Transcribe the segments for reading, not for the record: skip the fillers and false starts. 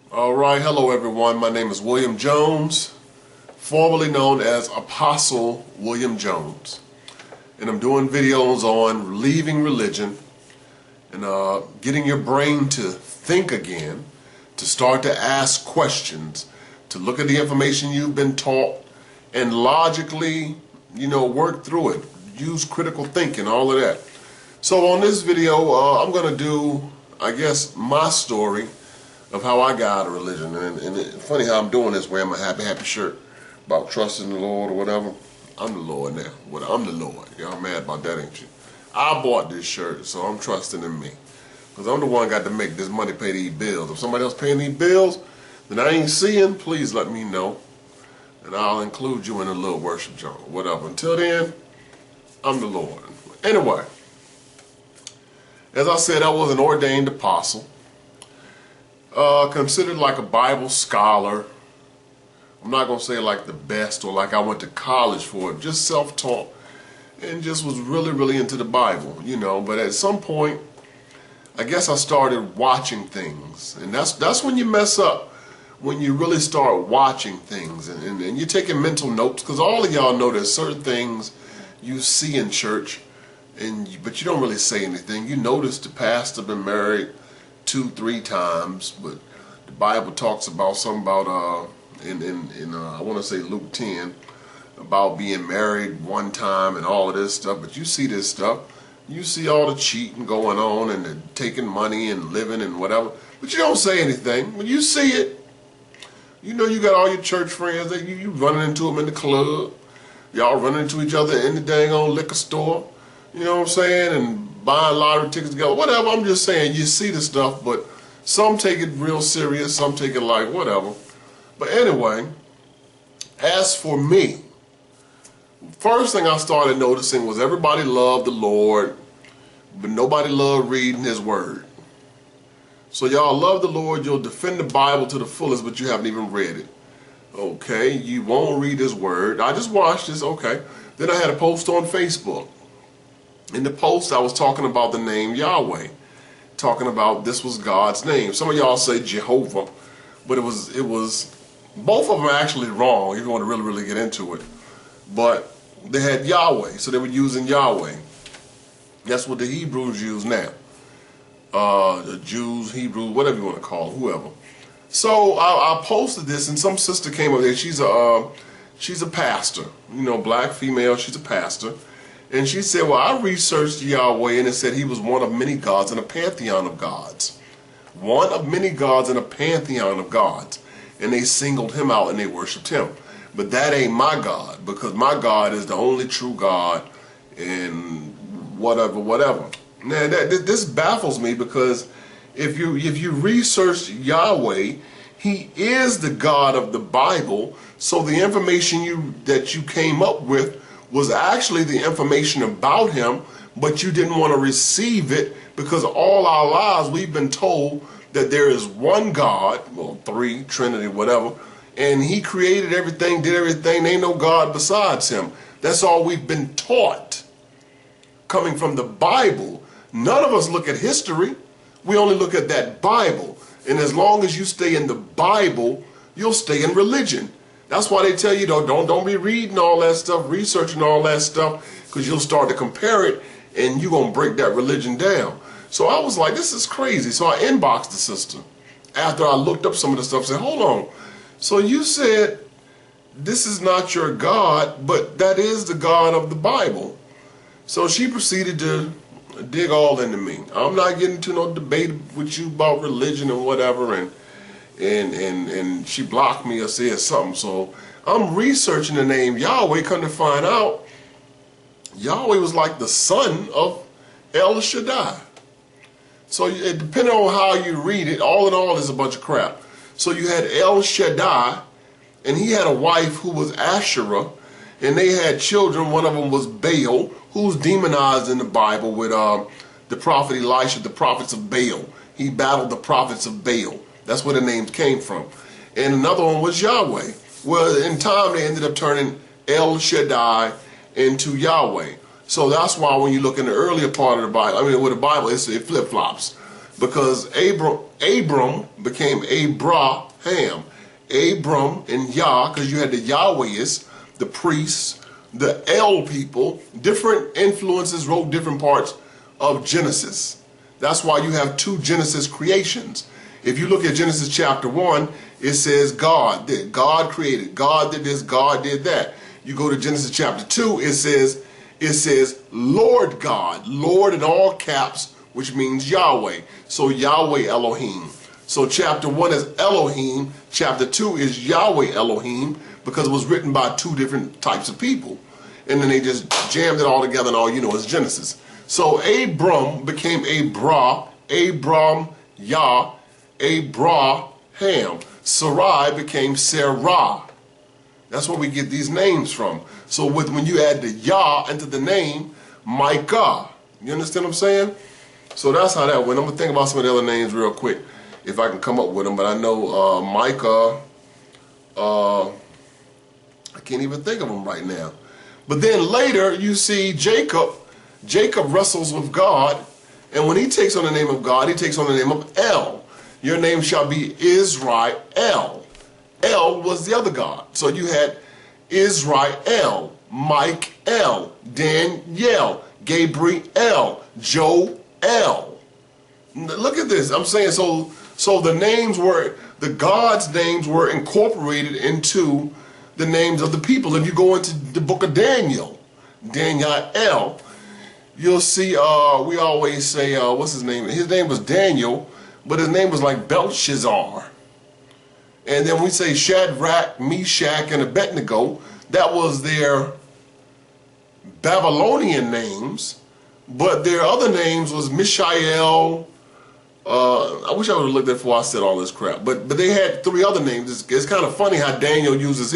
All right, hello everyone. My name is William Jones, formerly known as Apostle William Jones. And I'm doing videos on leaving religion and getting your brain to think again, to start to ask questions, to look at the information you've been taught and logically, work through it. Use critical thinking, all of that. So on this video, I'm going to do, my story of how I got out of religion. And it's funny how I'm doing this, wearing my happy shirt about trusting the Lord or whatever. I'm the Lord now. I'm the Lord. Y'all mad about that, ain't you? I bought this shirt, so I'm trusting in me. Because I'm the one got to make this money pay these bills. If somebody else paying these bills that I ain't seeing, please let me know. And I'll include you in a little worship joint, whatever. Until then, I'm the Lord. Anyway, as I said, I was an ordained apostle. Considered like a Bible scholar. I'm not going to say like the best or like I went to college for it. Just self-taught and just was really into the Bible, But at some point, I guess I started watching things. And that's when you mess up. When you really start watching things and you're taking mental notes. Because all of y'all know there's certain things you see in church, but you don't really say anything. You notice the pastor been married 2-3 times, but the Bible talks about something about I want to say Luke 10 about being married one time and all of this stuff. But you see this stuff, you see all the cheating going on and the taking money and living and whatever, but you don't say anything. When you see it, you got all your church friends that you running into them in the club, y'all running into each other in the dang old liquor store, you know what I'm saying, and buying lottery tickets together, whatever. I'm just saying, you see the stuff, but some take it real serious, some take it like whatever. But anyway, as for me, first thing I started noticing was everybody loved the Lord, but nobody loved reading His Word. So y'all love the Lord, you'll defend the Bible to the fullest, but you haven't even read it. Okay, you won't read His Word. I just watched this, okay. Then I had a post on Facebook. In the post, I was talking about the name Yahweh, talking about this was God's name. Some of y'all say Jehovah, but it was both of them are actually wrong if you want to really get into it. But they had Yahweh, so they were using Yahweh. That's what the Hebrews use now. The Jews, Hebrews, whatever you want to call them, whoever. So I posted this, and some sister came up there. She's a pastor, black female. She's a pastor. And she said, well, I researched Yahweh, and it said He was one of many gods in a pantheon of gods. One of many gods in a pantheon of gods. And they singled Him out and they worshiped Him. But that ain't my God, because my God is the only true God and whatever. Now, this baffles me, because if you research Yahweh, He is the God of the Bible. So the information that you came up with was actually the information about Him, but you didn't want to receive it because all our lives we've been told that there is one God, well, 3, Trinity, whatever, and He created everything, did everything. There ain't no God besides Him. That's all we've been taught coming from the Bible. None of us look at history. We only look at that Bible. And as long as you stay in the Bible, you'll stay in religion. That's why they tell you, don't be reading all that stuff, researching all that stuff, because you'll start to compare it and you're going to break that religion down. So I was like, this is crazy. So I inboxed the sister after I looked up some of the stuff, said, hold on. So you said this is not your God, but that is the God of the Bible. So she proceeded to dig all into me. I'm not getting into no debate with you about religion and whatever, and she blocked me or said something. So I'm researching the name Yahweh, come to find out Yahweh was like the son of El Shaddai. So it, depending on how you read it, all in all is a bunch of crap. So you had El Shaddai, and he had a wife who was Asherah, and they had children. One of them was Baal, who's demonized in the Bible with the prophet Elisha, the prophets of Baal. He battled the prophets of Baal. That's where the names came from. And another one was Yahweh. Well, in time they ended up turning El Shaddai into Yahweh. So that's why when you look in the earlier part of the Bible, with the Bible, it flip-flops. because Abram became Abraham. Abram and Yah, because you had the Yahwehists, the priests, the El people, different influences wrote different parts of Genesis. That's why you have two Genesis creations. If you look at Genesis chapter 1, it says God did. God created. God did this. God did that. You go to Genesis chapter 2, it says Lord God. Lord in all caps, which means Yahweh. So Yahweh Elohim. So chapter 1 is Elohim. Chapter 2 is Yahweh Elohim, because it was written by two different types of people. And then they just jammed it all together, and all you know is Genesis. So Abram became Abram, Yah, Abraham. Sarai became Sarah. That's where we get these names from. So when you add the Yah into the name, Micah. You understand what I'm saying? So that's how that went. I'm going to think about some of the other names real quick, if I can come up with them. But I know Micah, I can't even think of them right now. But then later you see Jacob. Jacob wrestles with God. And when he takes on the name of God, he takes on the name of El. Your name shall be Israel. El was the other God. So you had Israel, Michael, Daniel, Gabriel, Joel. Look at this. I'm saying so the names were, the God's names were incorporated into the names of the people. If you go into the book of Daniel, you'll see, we always say, what's his name? His name was Daniel, but his name was like Belshazzar. And then we say Shadrach, Meshach, and Abednego. That was their Babylonian names, but their other names was Mishael. I wish I would have looked at it before I said all this crap. But they had three other names. It's kind of funny how Daniel uses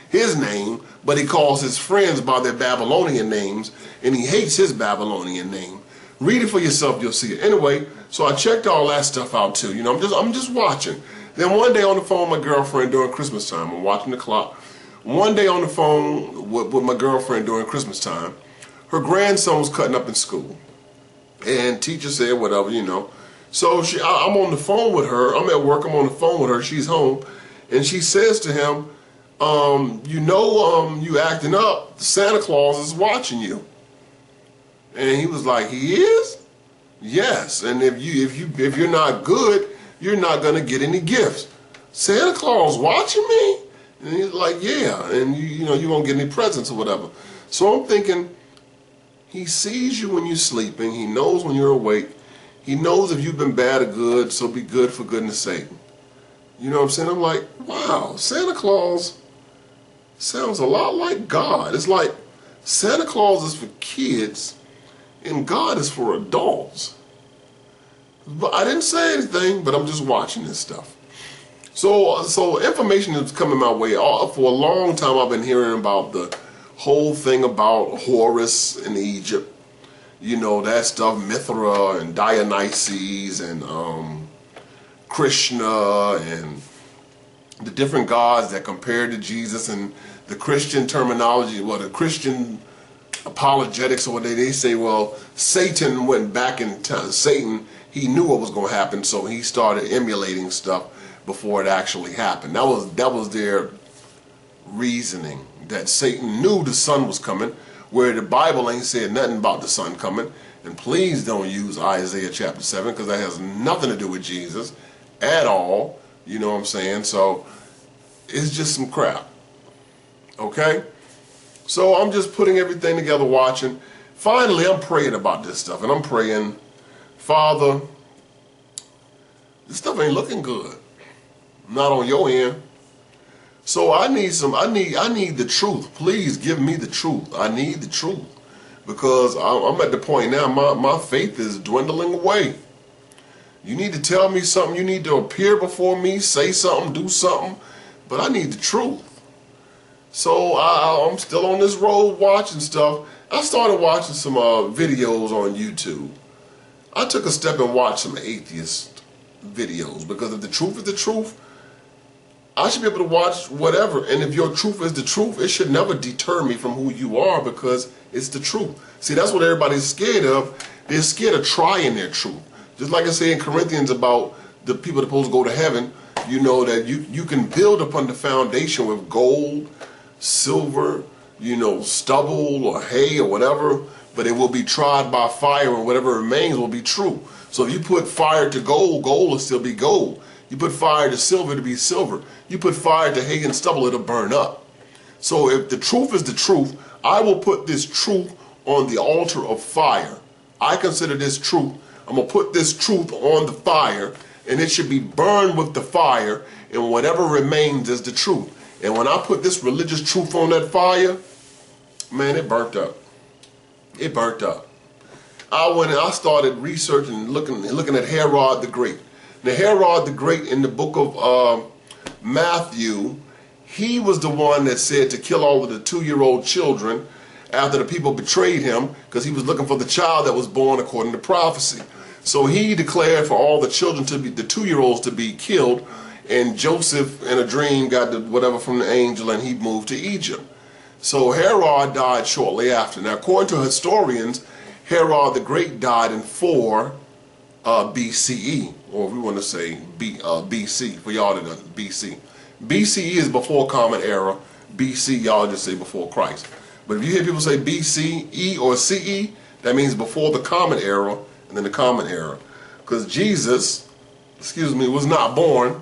his name, but he calls his friends by their Babylonian names, and he hates his Babylonian name. Read it for yourself, you'll see it. Anyway, so I checked all that stuff out too. You know, I'm just watching. Then one day on the phone with my girlfriend during Christmas time, I'm watching the clock. One day on the phone with my girlfriend during Christmas time, her grandson was cutting up in school. And teacher said whatever, you know. So I'm on the phone with her. I'm at work. I'm on the phone with her. She's home. And she says to him, you acting up. Santa Claus is watching you. And he was like, he is? Yes. And if you're not good, you're not going to get any gifts. Santa Claus watching me? And he's like, yeah. And you won't get any presents or whatever. So I'm thinking, he sees you when you're sleeping. He knows when you're awake. He knows if you've been bad or good, so be good for goodness sake. You know what I'm saying? I'm like, wow, Santa Claus sounds a lot like God. It's like Santa Claus is for kids and God is for adults. But I didn't say anything, but I'm just watching this stuff. So information is coming my way. For a long time I've been hearing about the whole thing about Horus in Egypt. You know, that stuff, Mithra and Dionysus and Krishna and the different gods that compared to Jesus, and the Christian terminology, well, the Christian apologetics, or what they say, well, Satan went back in time. Satan, he knew what was going to happen, so he started emulating stuff before it actually happened. That was their reasoning, that Satan knew the sun was coming, where the Bible ain't said nothing about the sun coming. And please don't use Isaiah chapter 7, because that has nothing to do with Jesus at all. You know what I'm saying? So it's just some crap. Okay? So I'm just putting everything together, watching. Finally, I'm praying about this stuff. And I'm praying, Father, this stuff ain't looking good. Not on your end. So I need the truth. Please give me the truth. I need the truth. Because I'm at the point now, my faith is dwindling away. You need to tell me something. You need to appear before me, say something, do something. But I need the truth. So I'm still on this road watching stuff. I started watching some videos on YouTube. I took a step and watched some atheist videos. Because if the truth is the truth, I should be able to watch whatever. And if your truth is the truth, it should never deter me from who you are, because it's the truth. See, that's what everybody's scared of. They're scared of trying their truth. Just like I say in Corinthians about the people that are supposed to go to heaven, you know that you can build upon the foundation with gold, silver, you know, stubble or hay or whatever, but it will be tried by fire, and whatever remains will be true. So if you put fire to gold, gold will still be gold. You put fire to silver, to be silver. You put fire to hay and stubble, it'll burn up. So if the truth is the truth, I will put this truth on the altar of fire. I consider this truth. I'm going to put this truth on the fire, and it should be burned with the fire, and whatever remains is the truth. And when I put this religious truth on that fire, man, it burnt up. It burnt up. I went and I started researching and looking at Herod the Great. Now, Herod the Great in the book of Matthew, he was the one that said to kill all of the 2-year-old children after the people betrayed him, because he was looking for the child that was born according to prophecy. So he declared for all the children to be, the 2-year-olds to be killed, and Joseph in a dream got the whatever from the angel, and he moved to Egypt. So Herod died shortly after. Now, according to historians, Herod the Great died in 4 BCE, or if we want to say BC, for y'all to know, BC. BCE is before Common Era. BC, y'all just say before Christ. But if you hear people say BCE or CE, that means before the Common Era and then the Common Era. Because Jesus, was not born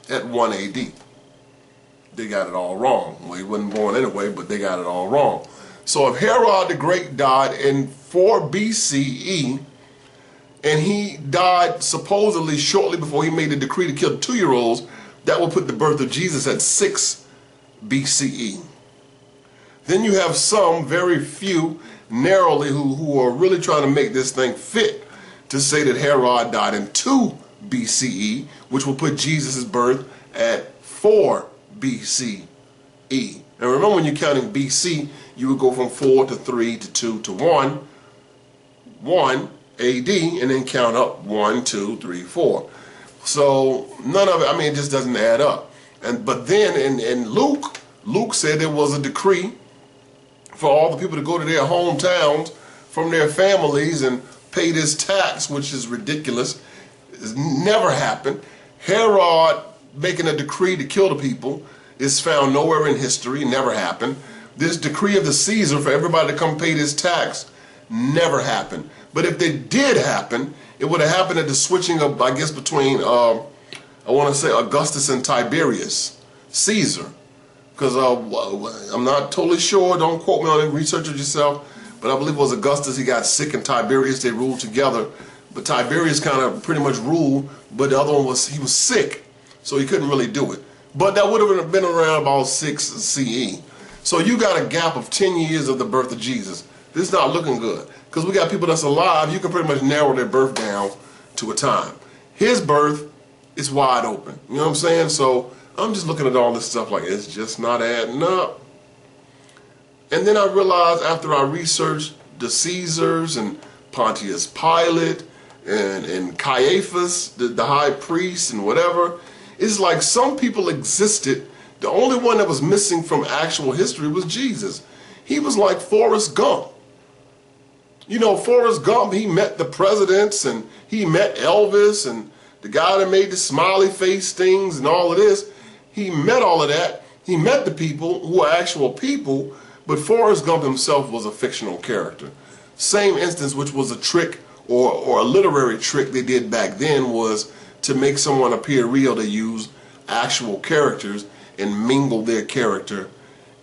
at 1 AD. They got it all wrong. Well, he wasn't born anyway, but they got it all wrong. So if Herod the Great died in 4 BCE, and he died supposedly shortly before he made the decree to kill the 2-year-olds, that will put the birth of Jesus at 6 BCE. Then you have some, very few, narrowly, who are really trying to make this thing fit to say that Herod died in 2 BCE, which will put Jesus' birth at 4 BCE. And remember, when you're counting BC, you would go from 4 to 3 to 2 to 1 AD, and then count up 1, 2, 3, 4. So none of it, I mean, it just doesn't add up. But then in Luke said there was a decree for all the people to go to their hometowns from their families and pay this tax, which is ridiculous. It's never happened. Herod making a decree to kill the people is found nowhere in history, never happened. This decree of the Caesar for everybody to come pay this tax never happened. But if they did happen, it would have happened at the switching of, I guess, between, I want to say Augustus and Tiberius Caesar. Because I'm not totally sure, don't quote me on it, research it yourself, but I believe it was Augustus, he got sick, and Tiberius, they ruled together. But Tiberius kind of pretty much ruled, but the other one was, he was sick, so he couldn't really do it. But that would have been around about 6 CE. So you got a gap of 10 years of the birth of Jesus. This is not looking good. Because we got people that's alive, you can pretty much narrow their birth down to a time. His birth is wide open. You know what I'm saying? So I'm just looking at all this stuff like it's just not adding up. And then I realized after I researched the Caesars and Pontius Pilate and Caiaphas, the high priest and whatever, it's like some people existed. The only one that was missing from actual history was Jesus. He was like Forrest Gump. You know, Forrest Gump, he met the presidents and he met Elvis and the guy that made the smiley face things and all of this. He met all of that. He met the people who are actual people, but Forrest Gump himself was a fictional character. Same instance, which was a trick or a literary trick they did back then, was to make someone appear real. They use actual characters and mingle their character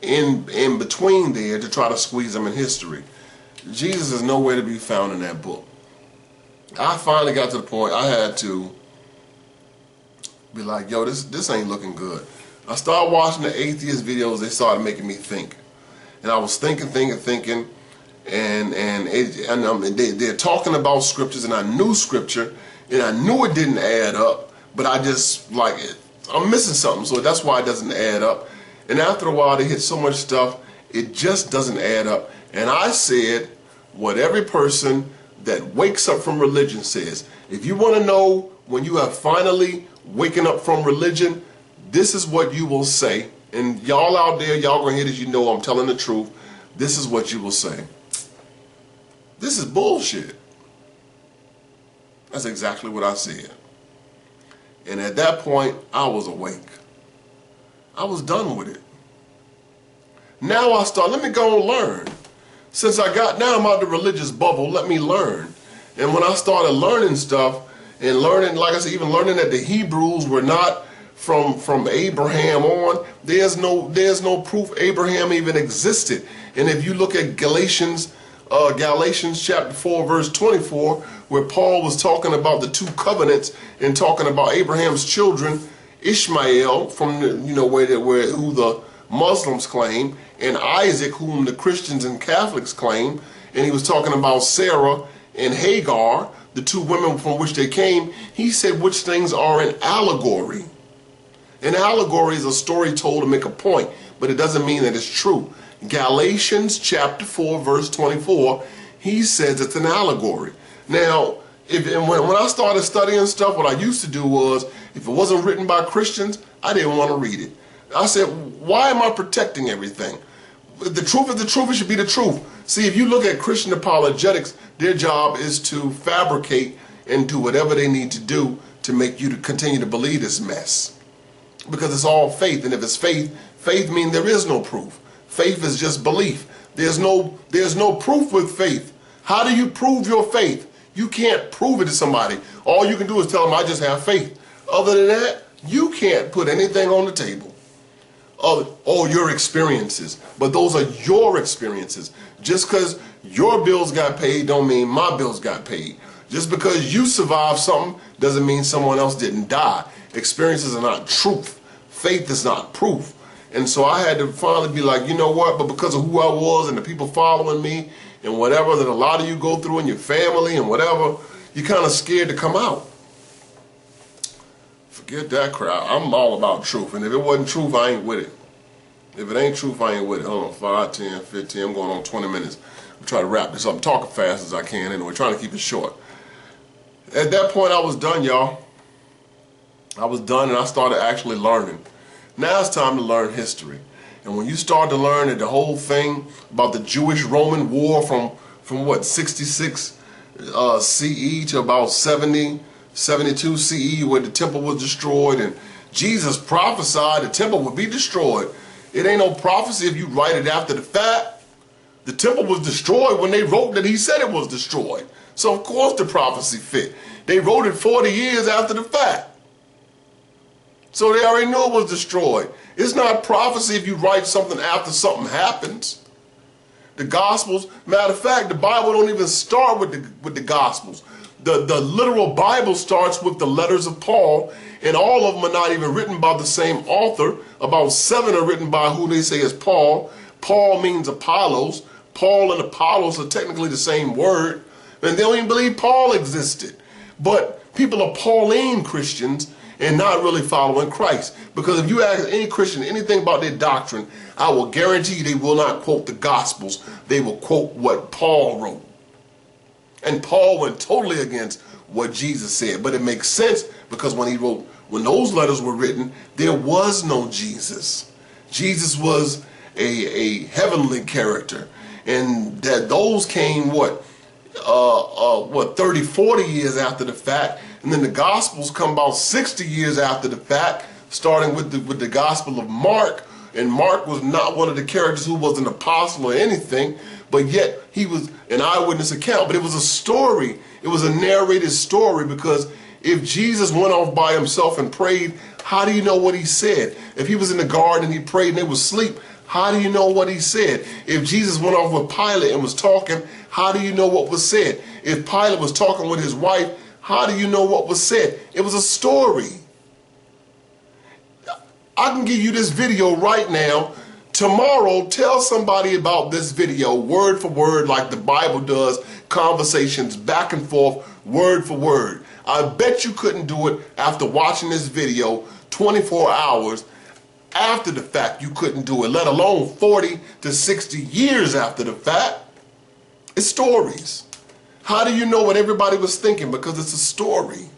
in between there to try to squeeze them in history. Jesus is nowhere to be found in that book. I finally got to the point I had to be like, yo, this ain't looking good. I started watching the atheist videos. They started making me think. And I was thinking, and they're talking about scriptures, and I knew scripture, and I knew it didn't add up, but I just, like, I'm missing something, so that's why it doesn't add up. And after a while, they hit so much stuff, it just doesn't add up. And I said what every person that wakes up from religion says. If you want to know when you have finally waken up from religion, this is what you will say. And y'all out there, y'all gonna hear this, you know I'm telling the truth. This is what you will say. This is bullshit. That's exactly what I said. And at that point, I was awake. I was done with it. Now let me go and learn. Since now I'm out of the religious bubble, let me learn. And when I started learning stuff, and learning, like I said, even learning that the Hebrews were not from Abraham on, there's no proof Abraham even existed. And if you look at Galatians chapter 4, verse 24, where Paul was talking about the two covenants and talking about Abraham's children, Ishmael, from who the Muslims claim, and Isaac, whom the Christians and Catholics claim, and he was talking about Sarah and Hagar, the two women from which they came. He said which things are an allegory. An allegory is a story told to make a point, but it doesn't mean that it's true. Galatians chapter 4, verse 24, he says it's an allegory. Now, when I started studying stuff, what I used to do was, if it wasn't written by Christians, I didn't want to read it. I said, why am I protecting everything? The truth is the truth, it should be the truth. See, if you look at Christian apologetics, their job is to fabricate and do whatever they need to do to make you to continue to believe this mess. Because it's all faith, and if it's faith, faith means there is no proof. Faith is just belief. There's no proof with faith. How do you prove your faith? You can't prove it to somebody. All you can do is tell them, I just have faith. Other than that, you can't put anything on the table. Oh, your experiences. But those are your experiences. Just because your bills got paid don't mean my bills got paid. Just because you survived something doesn't mean someone else didn't die. Experiences are not truth. Faith is not proof. And so I had to finally be like, you know what? But because of who I was and the people following me and whatever that a lot of you go through in your family and whatever, you're kind of scared to come out. Forget that crap. I'm all about truth. And if it wasn't truth, I ain't with it. If it ain't truth, I ain't with it. Hold on, 5, 10, 15. I'm going on 20 minutes. I'm trying to wrap this up. I'm talking fast as I can anyway, trying to keep it short. At that point, I was done, y'all. I was done, and I started actually learning. Now it's time to learn history. And when you start to learn that the whole thing about the Jewish-Roman war from what, 66 CE to about 72 CE, where the temple was destroyed, and Jesus prophesied the temple would be destroyed. It ain't no prophecy if you write it after the fact. The temple was destroyed when they wrote that he said it was destroyed. So of course the prophecy fit. They wrote it 40 years after the fact. So they already knew it was destroyed. It's not prophecy if you write something after something happens. The Gospels, matter of fact, the Bible don't even start with the Gospels. The literal Bible starts with the letters of Paul, and all of them are not even written by the same author. About 7 are written by who they say is Paul. Paul means Apollos. Paul and Apollos are technically the same word, and they don't even believe Paul existed. But people are Pauline Christians and not really following Christ. Because if you ask any Christian anything about their doctrine, I will guarantee you they will not quote the Gospels. They will quote what Paul wrote. And Paul went totally against what Jesus said. But it makes sense because when those letters were written, there was no Jesus. Jesus was a heavenly character. And that those came 30, 40 years after the fact. And then the Gospels come about 60 years after the fact, starting with the Gospel of Mark. And Mark was not one of the characters who was an apostle or anything, but yet he was an eyewitness account. But it was a story. It was a narrated story, because if Jesus went off by himself and prayed, how do you know what he said? If he was in the garden and he prayed and they was asleep, how do you know what he said? If Jesus went off with Pilate and was talking, how do you know what was said? If Pilate was talking with his wife, how do you know what was said? It was a story. I can give you this video right now. Tomorrow, tell somebody about this video word for word, like the Bible does, conversations back and forth, word for word. I bet you couldn't do it after watching this video 24 hours after the fact. You couldn't do it, let alone 40 to 60 years after the fact. It's stories. How do you know what everybody was thinking? Because it's a story.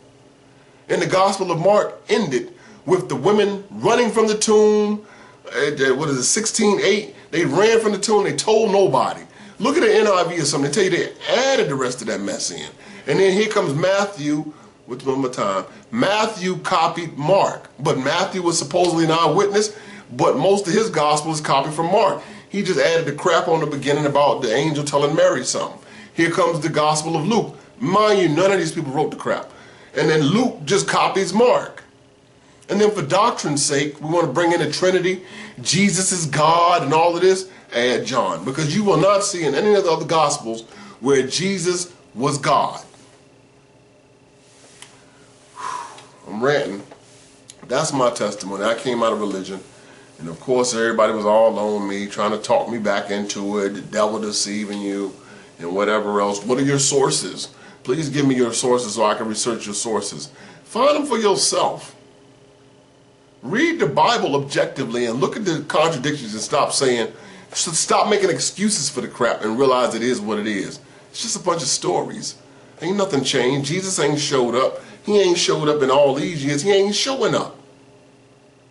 And the Gospel of Mark ended with the women running from the tomb. 16:8? They ran from the tomb. They told nobody. Look at the NIV or something. They tell you they added the rest of that mess in. And then here comes Matthew, with one more time. Matthew copied Mark, but Matthew was supposedly an eyewitness, but most of his gospel is copied from Mark. He just added the crap on the beginning about the angel telling Mary something. Here comes the gospel of Luke. Mind you, none of these people wrote the crap. And then Luke just copies Mark. And then for doctrine's sake, we want to bring in the Trinity, Jesus is God and all of this, add John. Because you will not see in any of the other gospels where Jesus was God. I'm ranting. That's my testimony. I came out of religion. And of course, everybody was all on me, trying to talk me back into it, the devil deceiving you, and whatever else. What are your sources? Please give me your sources so I can research your sources. Find them for yourself. Read the Bible objectively and look at the contradictions and stop making excuses for the crap and realize it is what it is. It's just a bunch of stories. Ain't nothing changed. Jesus ain't showed up. He ain't showed up in all these years. He ain't showing up.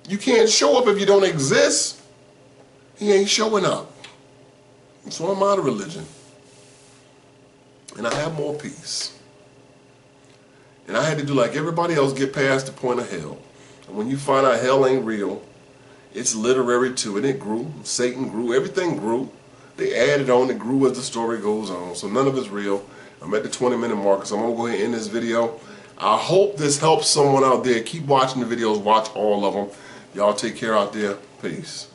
You can't show up if you don't exist. He ain't showing up. So I'm out of religion. And I have more peace. And I had to do like everybody else, get past the point of hell. And when you find out hell ain't real, it's literary too. And it grew. Satan grew. Everything grew. They added on. It grew as the story goes on. So none of it's real. I'm at the 20-minute mark, so I'm going to go ahead and end this video. I hope this helps someone out there. Keep watching the videos. Watch all of them. Y'all take care out there. Peace.